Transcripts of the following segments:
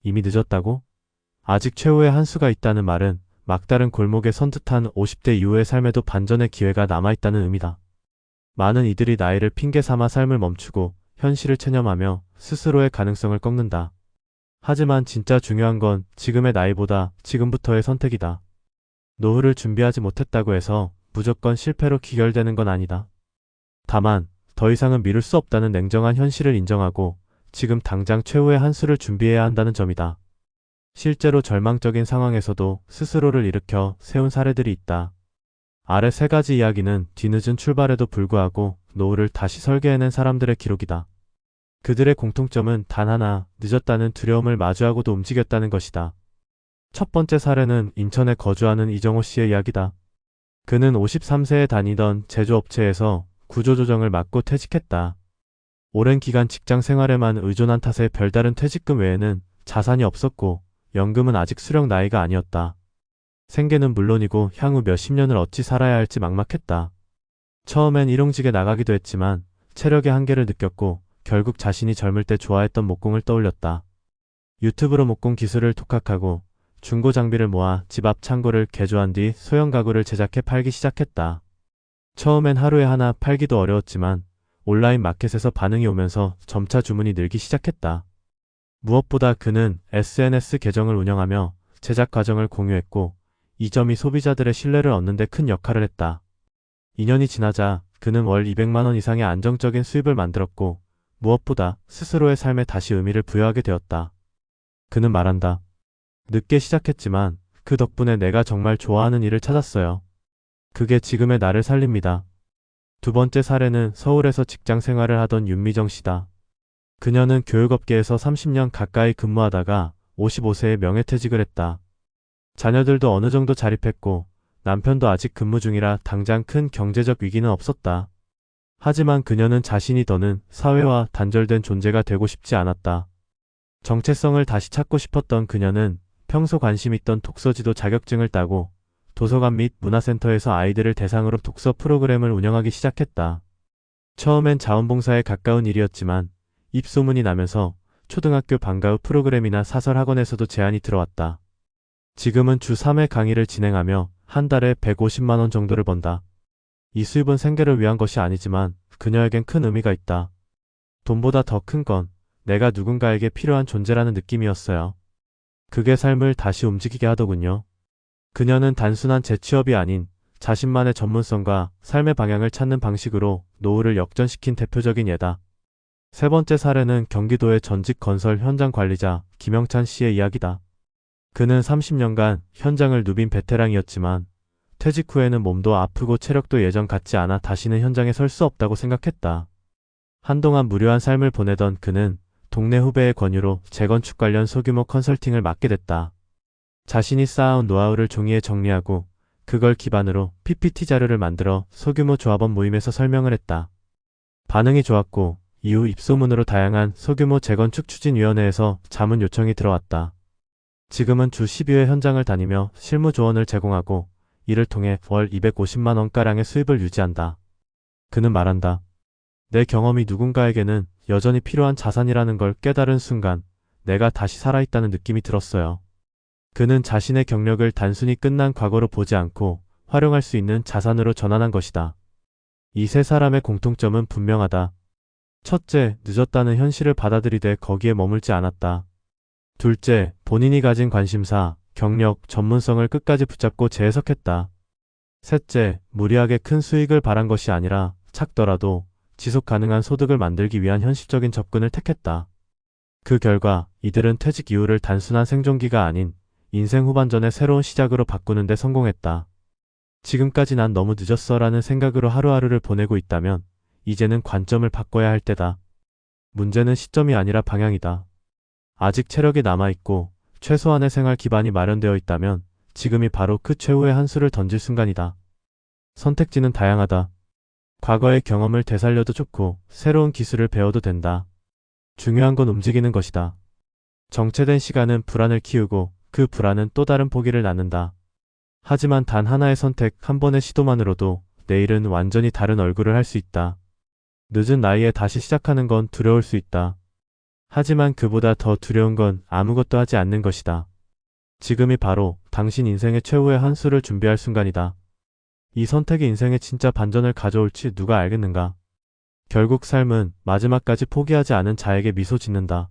이미 늦었다고? 아직 최후의 한 수가 있다는 말은 막다른 골목에 선 듯한 50대 이후의 삶에도 반전의 기회가 남아있다는 의미다. 많은 이들이 나이를 핑계 삼아 삶을 멈추고 현실을 체념하며 스스로의 가능성을 꺾는다. 하지만 진짜 중요한 건 지금의 나이보다 지금부터의 선택이다. 노후를 준비하지 못했다고 해서 무조건 실패로 귀결되는 건 아니다. 다만 더 이상은 미룰 수 없다는 냉정한 현실을 인정하고 지금 당장 최후의 한 수를 준비해야 한다는 점이다. 실제로 절망적인 상황에서도 스스로를 일으켜 세운 사례들이 있다. 아래 세 가지 이야기는 뒤늦은 출발에도 불구하고 노후를 다시 설계해낸 사람들의 기록이다. 그들의 공통점은 단 하나, 늦었다는 두려움을 마주하고도 움직였다는 것이다. 첫 번째 사례는 인천에 거주하는 이정호 씨의 이야기다. 그는 53세에 다니던 제조업체에서 구조조정을 맡고 퇴직했다. 오랜 기간 직장 생활에만 의존한 탓에 별다른 퇴직금 외에는 자산이 없었고 연금은 아직 수령 나이가 아니었다. 생계는 물론이고 향후 몇십 년을 어찌 살아야 할지 막막했다. 처음엔 일용직에 나가기도 했지만 체력의 한계를 느꼈고 결국 자신이 젊을 때 좋아했던 목공을 떠올렸다. 유튜브로 목공 기술을 독학하고 중고 장비를 모아 집 앞 창고를 개조한 뒤 소형 가구를 제작해 팔기 시작했다. 처음엔 하루에 하나 팔기도 어려웠지만 온라인 마켓에서 반응이 오면서 점차 주문이 늘기 시작했다. 무엇보다 그는 SNS 계정을 운영하며 제작 과정을 공유했고 이 점이 소비자들의 신뢰를 얻는 데 큰 역할을 했다. 2년이 지나자 그는 월 200만 원 이상의 안정적인 수입을 만들었고 무엇보다 스스로의 삶에 다시 의미를 부여하게 되었다. 그는 말한다. 늦게 시작했지만 그 덕분에 내가 정말 좋아하는 일을 찾았어요. 그게 지금의 나를 살립니다. 두 번째 사례는 서울에서 직장 생활을 하던 윤미정 씨다. 그녀는 교육업계에서 30년 가까이 근무하다가 55세에 명예퇴직을 했다. 자녀들도 어느 정도 자립했고 남편도 아직 근무 중이라 당장 큰 경제적 위기는 없었다. 하지만 그녀는 자신이 더는 사회와 단절된 존재가 되고 싶지 않았다. 정체성을 다시 찾고 싶었던 그녀는 평소 관심 있던 독서지도 자격증을 따고 도서관 및 문화센터에서 아이들을 대상으로 독서 프로그램을 운영하기 시작했다. 처음엔 자원봉사에 가까운 일이었지만 입소문이 나면서 초등학교 방과 후 프로그램이나 사설학원에서도 제안이 들어왔다. 지금은 주 3회 강의를 진행하며 한 달에 150만 원 정도를 번다. 이 수입은 생계를 위한 것이 아니지만 그녀에겐 큰 의미가 있다. 돈보다 더 큰 건 내가 누군가에게 필요한 존재라는 느낌이었어요. 그게 삶을 다시 움직이게 하더군요. 그녀는 단순한 재취업이 아닌 자신만의 전문성과 삶의 방향을 찾는 방식으로 노후를 역전시킨 대표적인 예다. 세 번째 사례는 경기도의 전직 건설 현장 관리자 김영찬 씨의 이야기다. 그는 30년간 현장을 누빈 베테랑이었지만 퇴직 후에는 몸도 아프고 체력도 예전 같지 않아 다시는 현장에 설 수 없다고 생각했다. 한동안 무료한 삶을 보내던 그는 동네 후배의 권유로 재건축 관련 소규모 컨설팅을 맡게 됐다. 자신이 쌓아온 노하우를 종이에 정리하고 그걸 기반으로 PPT 자료를 만들어 소규모 조합원 모임에서 설명을 했다. 반응이 좋았고 이후 입소문으로 다양한 소규모 재건축 추진위원회에서 자문 요청이 들어왔다. 지금은 주 12회 현장을 다니며 실무 조언을 제공하고 이를 통해 월 250만 원가량의 수입을 유지한다. 그는 말한다. 내 경험이 누군가에게는 여전히 필요한 자산이라는 걸 깨달은 순간 내가 다시 살아있다는 느낌이 들었어요. 그는 자신의 경력을 단순히 끝난 과거로 보지 않고 활용할 수 있는 자산으로 전환한 것이다. 이 세 사람의 공통점은 분명하다. 첫째, 늦었다는 현실을 받아들이되 거기에 머물지 않았다. 둘째, 본인이 가진 관심사, 경력, 전문성을 끝까지 붙잡고 재해석했다. 셋째, 무리하게 큰 수익을 바란 것이 아니라 작더라도 지속 가능한 소득을 만들기 위한 현실적인 접근을 택했다. 그 결과 이들은 퇴직 이후를 단순한 생존기가 아닌 인생 후반전의 새로운 시작으로 바꾸는 데 성공했다. 지금까지 난 너무 늦었어 라는 생각으로 하루하루를 보내고 있다면 이제는 관점을 바꿔야 할 때다. 문제는 시점이 아니라 방향이다. 아직 체력이 남아있고 최소한의 생활 기반이 마련되어 있다면 지금이 바로 그 최후의 한 수를 던질 순간이다. 선택지는 다양하다. 과거의 경험을 되살려도 좋고 새로운 기술을 배워도 된다. 중요한 건 움직이는 것이다. 정체된 시간은 불안을 키우고 그 불안은 또 다른 포기를 낳는다. 하지만 단 하나의 선택, 한 번의 시도만으로도 내일은 완전히 다른 얼굴을 할 수 있다. 늦은 나이에 다시 시작하는 건 두려울 수 있다. 하지만 그보다 더 두려운 건 아무것도 하지 않는 것이다. 지금이 바로 당신 인생의 최후의 한 수를 준비할 순간이다. 이 선택이 인생의 진짜 반전을 가져올지 누가 알겠는가? 결국 삶은 마지막까지 포기하지 않은 자에게 미소 짓는다.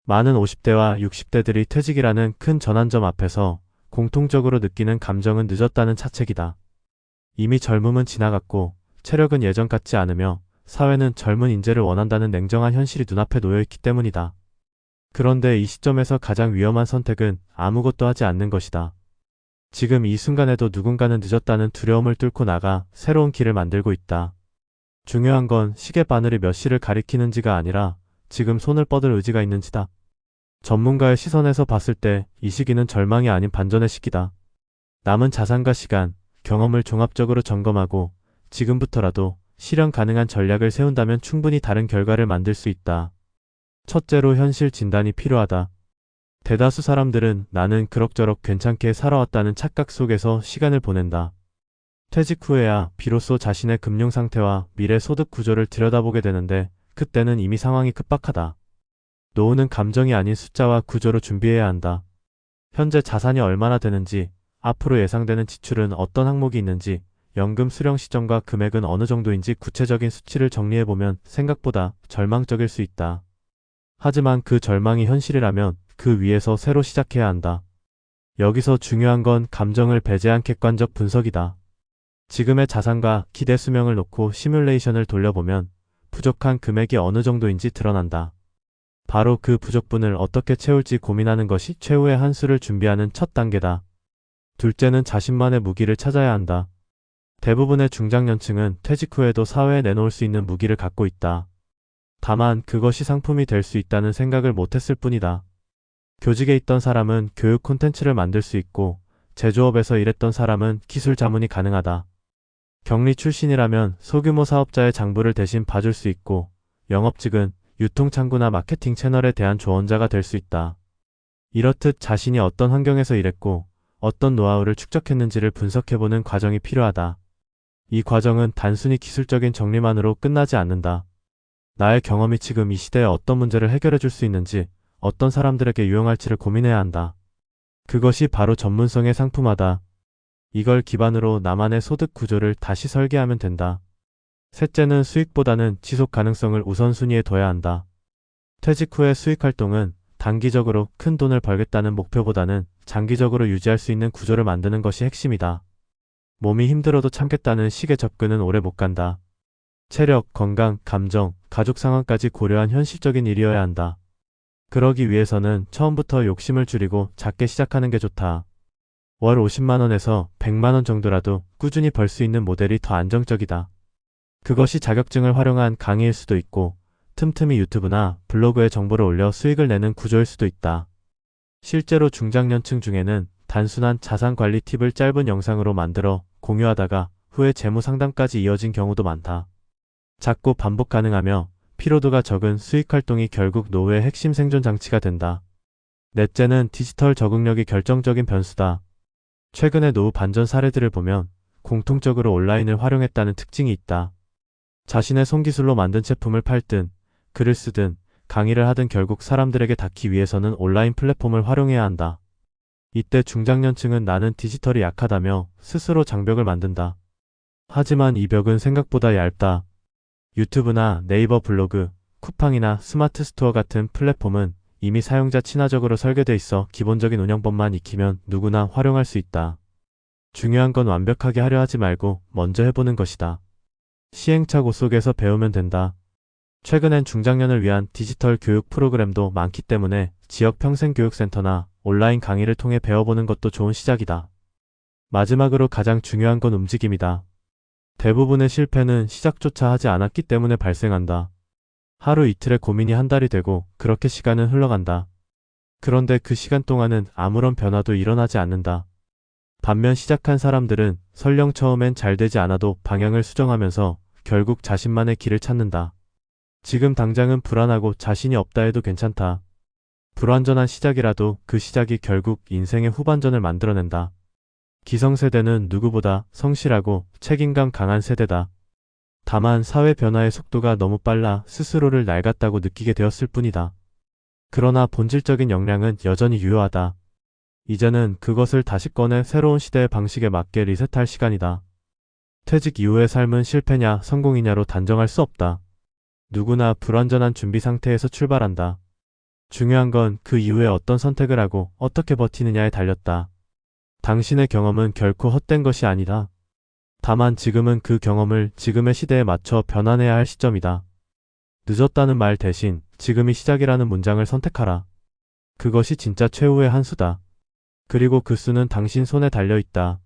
많은 50대와 60대들이 퇴직이라는 큰 전환점 앞에서 공통적으로 느끼는 감정은 늦었다는 차책이다. 이미 젊음은 지나갔고 체력은 예전 같지 않으며 사회는 젊은 인재를 원한다는 냉정한 현실이 눈앞에 놓여있기 때문이다. 그런데 이 시점에서 가장 위험한 선택은 아무것도 하지 않는 것이다. 지금 이 순간에도 누군가는 늦었다는 두려움을 뚫고 나가 새로운 길을 만들고 있다. 중요한 건 시계 바늘이 몇 시를 가리키는지가 아니라 지금 손을 뻗을 의지가 있는지다. 전문가의 시선에서 봤을 때 이 시기는 절망이 아닌 반전의 시기다. 남은 자산과 시간, 경험을 종합적으로 점검하고 지금부터라도 실현 가능한 전략을 세운다면 충분히 다른 결과를 만들 수 있다. 첫째로 현실 진단이 필요하다. 대다수 사람들은 나는 그럭저럭 괜찮게 살아왔다는 착각 속에서 시간을 보낸다. 퇴직 후에야 비로소 자신의 금융 상태와 미래 소득 구조를 들여다보게 되는데 그때는 이미 상황이 급박하다. 노후는 감정이 아닌 숫자와 구조로 준비해야 한다. 현재 자산이 얼마나 되는지, 앞으로 예상되는 지출은 어떤 항목이 있는지, 연금 수령 시점과 금액은 어느 정도인지 구체적인 수치를 정리해보면 생각보다 절망적일 수 있다. 하지만 그 절망이 현실이라면 그 위에서 새로 시작해야 한다. 여기서 중요한 건 감정을 배제한 객관적 분석이다. 지금의 자산과 기대 수명을 놓고 시뮬레이션을 돌려보면 부족한 금액이 어느 정도인지 드러난다. 바로 그 부족분을 어떻게 채울지 고민하는 것이 최후의 한 수를 준비하는 첫 단계다. 둘째는 자신만의 무기를 찾아야 한다. 대부분의 중장년층은 퇴직 후에도 사회에 내놓을 수 있는 무기를 갖고 있다. 다만 그것이 상품이 될 수 있다는 생각을 못했을 뿐이다. 교직에 있던 사람은 교육 콘텐츠를 만들 수 있고 제조업에서 일했던 사람은 기술 자문이 가능하다. 경리 출신이라면 소규모 사업자의 장부를 대신 봐줄 수 있고 영업직은 유통창구나 마케팅 채널에 대한 조언자가 될 수 있다. 이렇듯 자신이 어떤 환경에서 일했고 어떤 노하우를 축적했는지를 분석해보는 과정이 필요하다. 이 과정은 단순히 기술적인 정리만으로 끝나지 않는다. 나의 경험이 지금 이 시대에 어떤 문제를 해결해 줄 수 있는지, 어떤 사람들에게 유용할지를 고민해야 한다. 그것이 바로 전문성의 상품화다. 이걸 기반으로 나만의 소득 구조를 다시 설계하면 된다. 셋째는 수익보다는 지속 가능성을 우선순위에 둬야 한다. 퇴직 후의 수익 활동은 단기적으로 큰 돈을 벌겠다는 목표보다는 장기적으로 유지할 수 있는 구조를 만드는 것이 핵심이다. 몸이 힘들어도 참겠다는 식의 접근은 오래 못 간다. 체력, 건강, 감정, 가족 상황까지 고려한 현실적인 일이어야 한다. 그러기 위해서는 처음부터 욕심을 줄이고 작게 시작하는 게 좋다. 월 50만원에서 100만원 정도라도 꾸준히 벌 수 있는 모델이 더 안정적이다. 그것이 자격증을 활용한 강의일 수도 있고 틈틈이 유튜브나 블로그에 정보를 올려 수익을 내는 구조일 수도 있다. 실제로 중장년층 중에는 단순한 자산 관리 팁을 짧은 영상으로 만들어 공유하다가 후에 재무 상담까지 이어진 경우도 많다. 작고 반복 가능하며 피로도가 적은 수익 활동이 결국 노후의 핵심 생존 장치가 된다. 넷째는 디지털 적응력이 결정적인 변수다. 최근의 노후 반전 사례들을 보면 공통적으로 온라인을 활용했다는 특징이 있다. 자신의 손기술로 만든 제품을 팔든 글을 쓰든 강의를 하든 결국 사람들에게 닿기 위해서는 온라인 플랫폼을 활용해야 한다. 이때 중장년층은 나는 디지털이 약하다며 스스로 장벽을 만든다. 하지만 이 벽은 생각보다 얇다. 유튜브나 네이버 블로그, 쿠팡이나 스마트 스토어 같은 플랫폼은 이미 사용자 친화적으로 설계돼 있어 기본적인 운영법만 익히면 누구나 활용할 수 있다. 중요한 건 완벽하게 하려 하지 말고 먼저 해보는 것이다. 시행착오 속에서 배우면 된다. 최근엔 중장년을 위한 디지털 교육 프로그램도 많기 때문에 지역 평생교육센터나 온라인 강의를 통해 배워보는 것도 좋은 시작이다. 마지막으로 가장 중요한 건 움직임이다. 대부분의 실패는 시작조차 하지 않았기 때문에 발생한다. 하루 이틀의 고민이 한 달이 되고 그렇게 시간은 흘러간다. 그런데 그 시간 동안은 아무런 변화도 일어나지 않는다. 반면 시작한 사람들은 설령 처음엔 잘 되지 않아도 방향을 수정하면서 결국 자신만의 길을 찾는다. 지금 당장은 불안하고 자신이 없다 해도 괜찮다. 불완전한 시작이라도 그 시작이 결국 인생의 후반전을 만들어낸다. 기성세대는 누구보다 성실하고 책임감 강한 세대다. 다만 사회 변화의 속도가 너무 빨라 스스로를 낡았다고 느끼게 되었을 뿐이다. 그러나 본질적인 역량은 여전히 유효하다. 이제는 그것을 다시 꺼내 새로운 시대의 방식에 맞게 리셋할 시간이다. 퇴직 이후의 삶은 실패냐 성공이냐로 단정할 수 없다. 누구나 불완전한 준비 상태에서 출발한다. 중요한 건 그 이후에 어떤 선택을 하고 어떻게 버티느냐에 달렸다. 당신의 경험은 결코 헛된 것이 아니다. 다만 지금은 그 경험을 지금의 시대에 맞춰 변환해야 할 시점이다. 늦었다는 말 대신 지금이 시작이라는 문장을 선택하라. 그것이 진짜 최후의 한 수다. 그리고 그 수는 당신 손에 달려 있다.